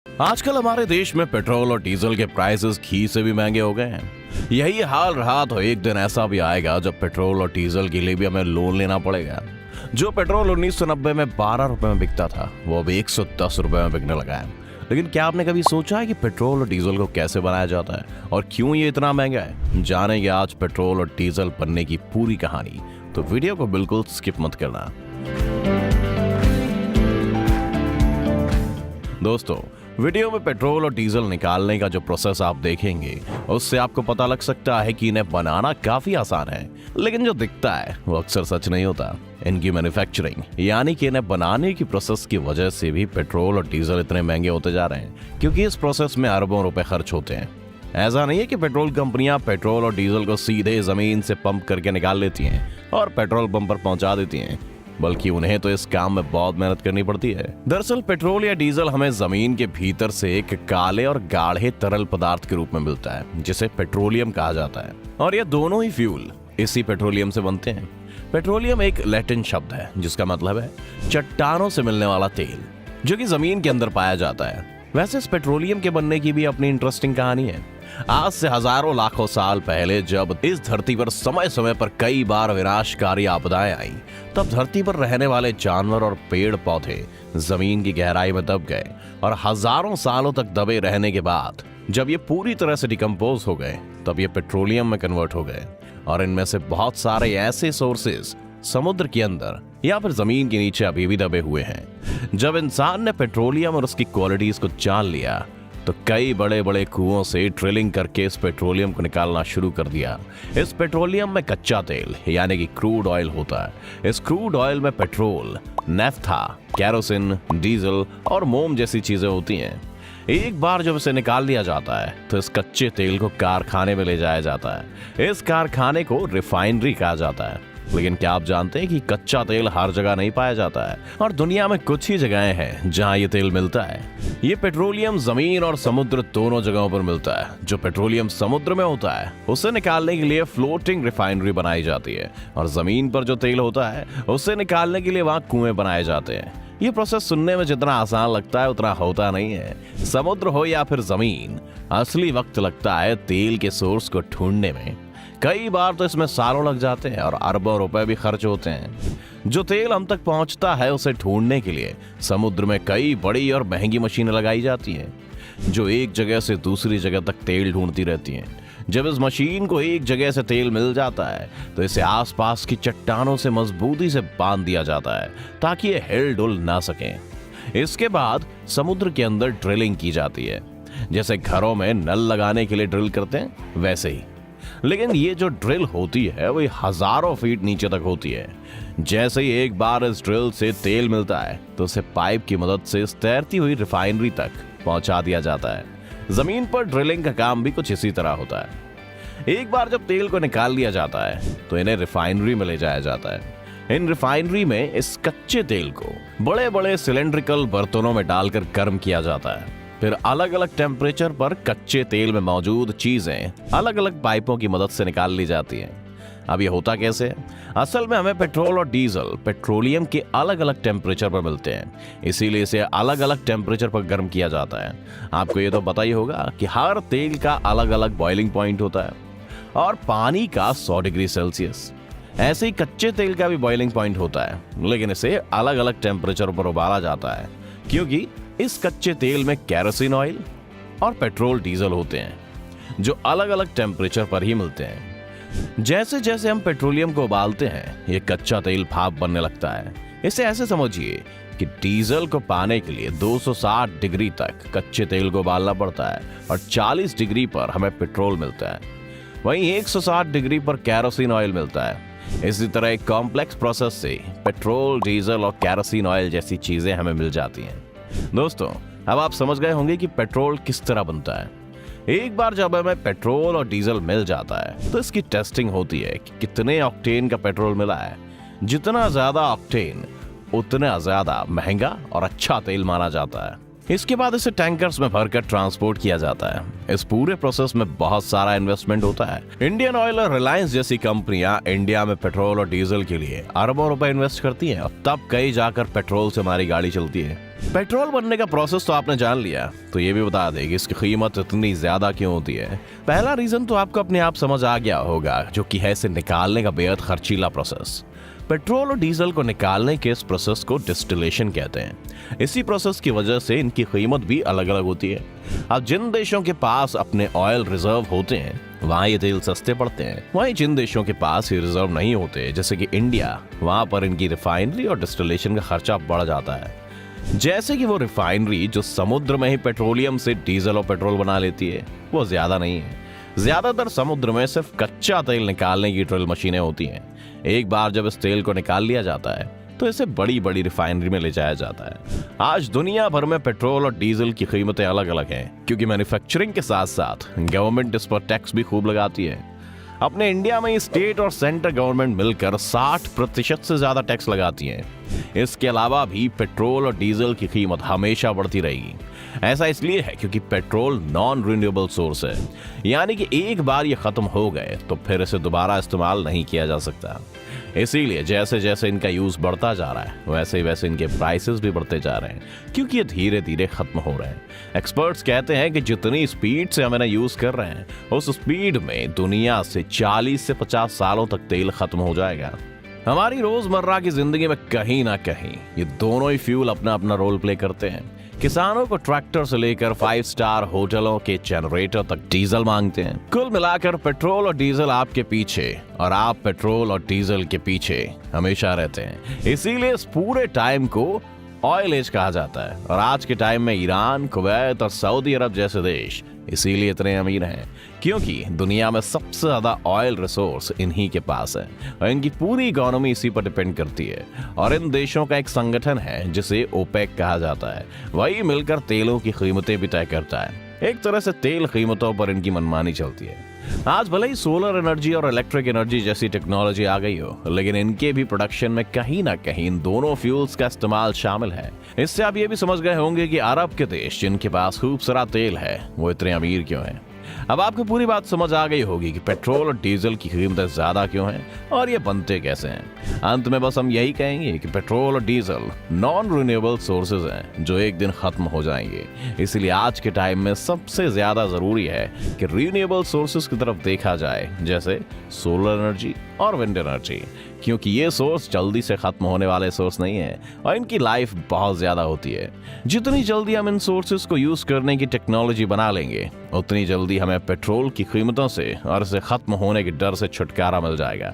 आजकल हमारे देश में पेट्रोल और डीजल के प्राइसेस घी से भी महंगे हो गए हैं। यही हाल रहा तो एक दिन ऐसा भी आएगा जब पेट्रोल और डीजल के लिए भी हमें लोन लेना पड़ेगा। जो पेट्रोल 1990 में 12 रुपए में बिकता था वो अब 110 रुपए में बिकने लगा है। लेकिन क्या आपने कभी सोचा है कि पेट्रोल और डीजल को कैसे बनाया जाता है और क्यों ये इतना महंगा है? जानेंगे आज पेट्रोल और डीजल बनने की पूरी कहानी, तो वीडियो को बिल्कुल स्किप मत करना। दोस्तों, वीडियो में पेट्रोल और डीजल निकालने का जो प्रोसेस आप देखेंगे उससे आपको पता लग सकता है कि इन्हें बनाना काफी आसान है, लेकिन जो दिखता है वो अक्सर सच नहीं होता। इनकी मैन्युफैक्चरिंग यानी कि इन्हें बनाने की प्रोसेस की वजह से भी पेट्रोल और डीजल इतने महंगे होते जा रहे हैं, क्योंकि इस प्रोसेस में अरबों रुपए खर्च होते हैं। ऐसा नहीं है कि पेट्रोल कंपनियां पेट्रोल और डीजल को सीधे जमीन से पंप करके निकाल लेती हैं और पेट्रोल पंप पर पहुंचा देती हैं, बल्कि उन्हें तो इस काम में बहुत मेहनत करनी पड़ती है। दरअसल पेट्रोल या डीजल हमें जमीन के भीतर से एक काले और गाढ़े तरल पदार्थ के रूप में मिलता है, जिसे पेट्रोलियम कहा जाता है, और ये दोनों ही फ्यूल इसी पेट्रोलियम से बनते हैं। पेट्रोलियम एक लैटिन शब्द है जिसका मतलब है चट्टानों से मिलने वाला तेल, जो कि जमीन के अंदर पाया जाता है। वैसे इस पेट्रोलियम के बनने की भी अपनी इंटरेस्टिंग कहानी है। आज से हजारों लाखों साल पहले जब इस धरती पर समय समय पर कई बार विनाशकारी आपदाएं आई, तब धरती पर रहने वाले जानवर और पेड़ पौधे जमीन की गहराई में दब गए, और हजारों सालों तक दबे रहने के बाद जब ये पूरी तरह से डिकम्पोज हो गए, तब ये पेट्रोलियम में कन्वर्ट हो गए। और इनमें से बहुत सारे ऐसे सोर्सेज समुद्र के अंदर या फिर जमीन के नीचे अभी भी दबे हुए हैं। जब इंसान ने पेट्रोलियम और उसकी क्वालिटीज को जान लिया, तो कई बड़े बड़े कुओं से ड्रिलिंग करके इस पेट्रोलियम को निकालना शुरू कर दिया। इस पेट्रोलियम में कच्चा तेल यानी कि क्रूड ऑयल होता है। इस क्रूड ऑयल में पेट्रोल, नेफ्था, केरोसिन, डीजल और मोम जैसी चीजें होती हैं। एक बार जब इसे निकाल लिया जाता है तो इस कच्चे तेल को कारखाने में ले जाया जाता है। इस कारखाने को रिफाइनरी कहा जाता है। लेकिन क्या आप जानते हैं कि कच्चा तेल हर जगह नहीं पाया जाता है, और दुनिया में कुछ ही जगहें हैं जहां ये तेल मिलता है। ये पेट्रोलियम जमीन और समुद्र दोनों जगहों पर मिलता है। जो पेट्रोलियम समुद्र में होता है उसे निकालने के लिए फ्लोटिंग रिफाइनरी बनाई जाती है, और जमीन पर जो तेल होता है उसे निकालने के लिए वहां कुएं बनाए जाते हैं। ये प्रोसेस सुनने में जितना आसान लगता है उतना होता नहीं है। समुद्र हो या फिर जमीन, असली वक्त लगता है तेल के सोर्स को ढूंढने में। कई बार तो इसमें सालों लग जाते हैं और अरबों रुपए भी खर्च होते हैं। जो तेल हम तक पहुंचता है उसे ढूंढने के लिए समुद्र में कई बड़ी और महंगी मशीनें लगाई जाती हैं, जो एक जगह से दूसरी जगह तक तेल ढूंढती रहती हैं। जब इस मशीन को एक जगह से तेल मिल जाता है तो इसे आसपास की चट्टानों से मजबूती से बांध दिया जाता है ताकि ये हिल डुल ना सकें। इसके बाद समुद्र के अंदर ड्रिलिंग की जाती है, जैसे घरों में नल लगाने के लिए ड्रिल करते हैं वैसे ही। लेकिन ये जो ड्रिल होती है वो हजारों फीट नीचे तक होती है। जैसे ही एक बार इस ड्रिल से तेल मिलता है तो उसे पाइप की मदद से इस तैरती हुई रिफाइनरी तक पहुंचा दिया जाता है। जमीन पर ड्रिलिंग का काम भी कुछ इसी तरह होता है। एक बार जब तेल को निकाल लिया जाता है तो इन्हें रिफाइनरी में ले जाया जाता है। इन रिफाइनरी में इस कच्चे तेल को बड़े बड़े सिलेंड्रिकल बर्तनों में डालकर गर्म किया जाता है। फिर अलग अलग टेम्परेचर पर कच्चे तेल में मौजूद चीजें अलग अलग पाइपों की मदद से निकाल ली जाती हैं। अब ये होता कैसे है? असल में हमें पेट्रोल और डीजल पेट्रोलियम के अलग अलग टेम्परेचर पर मिलते हैं, इसीलिए इसे अलग अलग टेम्परेचर पर गर्म किया जाता है। आपको ये तो पता ही होगा कि हर तेल का अलग अलग बॉइलिंग पॉइंट होता है, और पानी का 100 डिग्री सेल्सियस। ऐसे ही कच्चे तेल का भी बॉइलिंग पॉइंट होता है, लेकिन इसे अलग अलग टेम्परेचर पर उबाला जाता है, क्योंकि इस कच्चे तेल में केरोसिन ऑयल और पेट्रोल डीजल होते हैं, जो अलग अलग टेम्परेचर पर ही मिलते हैं। जैसे जैसे हम पेट्रोलियम को उबालते हैं ये कच्चा तेल भाप बनने लगता है। इसे ऐसे समझिए कि डीजल को पाने के लिए 260 डिग्री तक कच्चे तेल को उबालना पड़ता है, और 40 डिग्री पर हमें पेट्रोल मिलता है। वहीं 160 डिग्री पर केरोसिन ऑयल मिलता है। इसी तरह एक कॉम्प्लेक्स प्रोसेस से पेट्रोल, डीजल और केरोसिन ऑयल जैसी चीजें हमें मिल जाती हैं। दोस्तों, अब आप समझ गए होंगे कि पेट्रोल किस तरह बनता है। एक बार जब हमें पेट्रोल और डीजल मिल जाता है तो इसकी टेस्टिंग होती है कि कितने ऑक्टेन का पेट्रोल मिला है। जितना ज्यादा ऑक्टेन उतना ज्यादा महंगा और अच्छा तेल माना जाता है। इसके बाद इसे टैंकर्स में भरकर ट्रांसपोर्ट किया जाता है। इस पूरे प्रोसेस में बहुत सारा इन्वेस्टमेंट होता है। इंडियन ऑयल और रिलायंस जैसी कंपनियां इंडिया में पेट्रोल और डीजल के लिए अरबों रुपए इन्वेस्ट करती हैं, और तब कहीं जाकर पेट्रोल से हमारी गाड़ी चलती है। पेट्रोल बनने का प्रोसेस तो आपने जान लिया, तो ये भी बता दें कि इसकी कीमत इतनी ज्यादा क्यों होती है। पहला रीजन तो आपको अपने आप समझ आ गया होगा, जो कि है इसे निकालने का बेहद खर्चीला प्रोसेस। पेट्रोल और डीजल को निकालने के इस प्रोसेस को डिस्टिलेशन कहते हैं। इसी प्रोसेस की वजह से इनकी कीमत भी अलग अलग होती है। अब जिन देशों के पास अपने ऑयल रिजर्व होते हैं वहाँ ये तेल सस्ते पड़ते हैं, वहीं जिन देशों के पास ये रिजर्व नहीं होते जैसे कि इंडिया, वहाँ पर इनकी रिफाइनरी और डिस्टिलेशन का खर्चा बढ़ जाता है। जैसे कि वो रिफाइनरी जो समुद्र में ही पेट्रोलियम से डीजल और पेट्रोल बना लेती है वो ज्यादा नहीं है। ज्यादातर समुद्र में सिर्फ कच्चा तेल निकालने की ड्रिल मशीनें होती हैं। एक बार जब इस तेल को निकाल लिया जाता है तो इसे बड़ी बड़ी रिफाइनरी में ले जाया जाता है। आज दुनिया भर में पेट्रोल और डीजल की कीमतें अलग अलग हैं, क्योंकि मैन्युफैक्चरिंग के साथ साथ गवर्नमेंट इस पर टैक्स भी खूब लगाती है। अपने इंडिया में स्टेट और सेंट्रल गवर्नमेंट मिलकर 60% से ज्यादा टैक्स लगाती हैं। इसके अलावा भी पेट्रोल और डीजल की कीमत हमेशा बढ़ती रहेगी। ऐसा इसलिए है क्योंकि पेट्रोल नॉन रिन्यूएबल सोर्स है, यानी कि एक बार ये खत्म हो गए तो फिर इसे दोबारा इस्तेमाल नहीं किया जा सकता। इसीलिए जैसे जैसे इनका यूज बढ़ता जा रहा है वैसे वैसे इनके प्राइसेस भी बढ़ते जा रहे हैं, क्योंकि ये धीरे धीरे खत्म हो रहे हैं। एक्सपर्ट्स कहते हैं कि जितनी स्पीड से हम इन्हें यूज कर रहे हैं उस स्पीड में दुनिया से 40 से 50 सालों तक तेल खत्म हो जाएगा। हमारी रोजमर्रा की जिंदगी में कहीं ना कहीं ये दोनों ही फ्यूल अपना अपना रोल प्ले करते हैं। किसानों को ट्रैक्टर से लेकर 5 स्टार होटलों के जनरेटर तक डीजल मांगते हैं। कुल मिलाकर पेट्रोल और डीजल आपके पीछे और आप पेट्रोल और डीजल के पीछे हमेशा रहते हैं। इसीलिए इस पूरे टाइम को ऑयल एज कहा जाता है। और आज के टाइम में ईरान, कुवैत और सऊदी अरब जैसे देश इसीलिए इतने अमीर हैं, क्योंकि दुनिया में सबसे ज्यादा ऑयल रिसोर्स इन्हीं के पास है और इनकी पूरी इकोनॉमी इसी पर डिपेंड करती है। और इन देशों का एक संगठन है जिसे ओपेक कहा जाता है, वही मिलकर तेलों की कीमतें भी तय करता है। एक तरह से तेल कीमतों पर इनकी मनमानी चलती है। आज भले ही सोलर एनर्जी और इलेक्ट्रिक एनर्जी जैसी टेक्नोलॉजी आ गई हो, लेकिन इनके भी प्रोडक्शन में कहीं ना कहीं इन दोनों फ्यूल्स का इस्तेमाल शामिल है। इससे आप ये भी समझ गए होंगे कि अरब के देश जिनके पास खूब सारा तेल है वो इतने अमीर क्यों हैं। अब आपको पूरी बात समझ आ गई होगी कि पेट्रोल और डीजल की कीमतें ज्यादा क्यों हैं और ये बनते कैसे हैं। अंत में बस हम यही कहेंगे कि पेट्रोल और डीजल नॉन रिन्यूएबल सोर्सेज हैं जो एक दिन खत्म हो जाएंगे। इसलिए आज के टाइम में सबसे ज्यादा जरूरी है कि रिन्यूएबल सोर्सेज की तरफ देखा जाए, जैसे सोलर एनर्जी और विंड एनर्जी, क्योंकि ये सोर्स जल्दी से खत्म होने वाले सोर्स नहीं है और इनकी लाइफ बहुत ज्यादा होती है। जितनी जल्दी हम इन सोर्सेज को यूज करने की टेक्नोलॉजी बना लेंगे उतनी जल्दी हमें पेट्रोल की कीमतों से और इसे खत्म होने के डर से छुटकारा मिल जाएगा।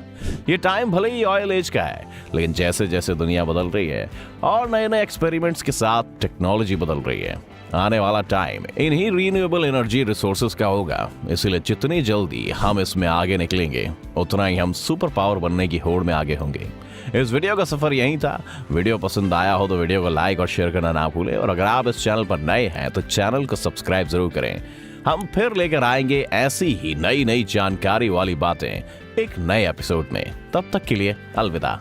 ये टाइम भले ही ऑयल एज का है, लेकिन जैसे जैसे दुनिया बदल रही है और नए नए एक्सपेरिमेंट्स के साथ टेक्नोलॉजी बदल रही है, आने वाला टाइम इन्हीं रिन्यूएबल एनर्जी रिसोर्सेज का होगा। इसलिए जितनी जल्दी हम इसमें आगे निकलेंगे उतना ही हम सुपर पावर बनने की होड़ में आगे होंगे। इस वीडियो का सफर यही था। वीडियो पसंद आया हो तो वीडियो को लाइक और शेयर करना ना भूलें, और अगर आप इस चैनल पर नए हैं तो चैनल को सब्सक्राइब जरूर करें। हम फिर लेकर आएंगे ऐसी ही नई नई जानकारी वाली बातें एक नए एपिसोड में। तब तक के लिए अलविदा।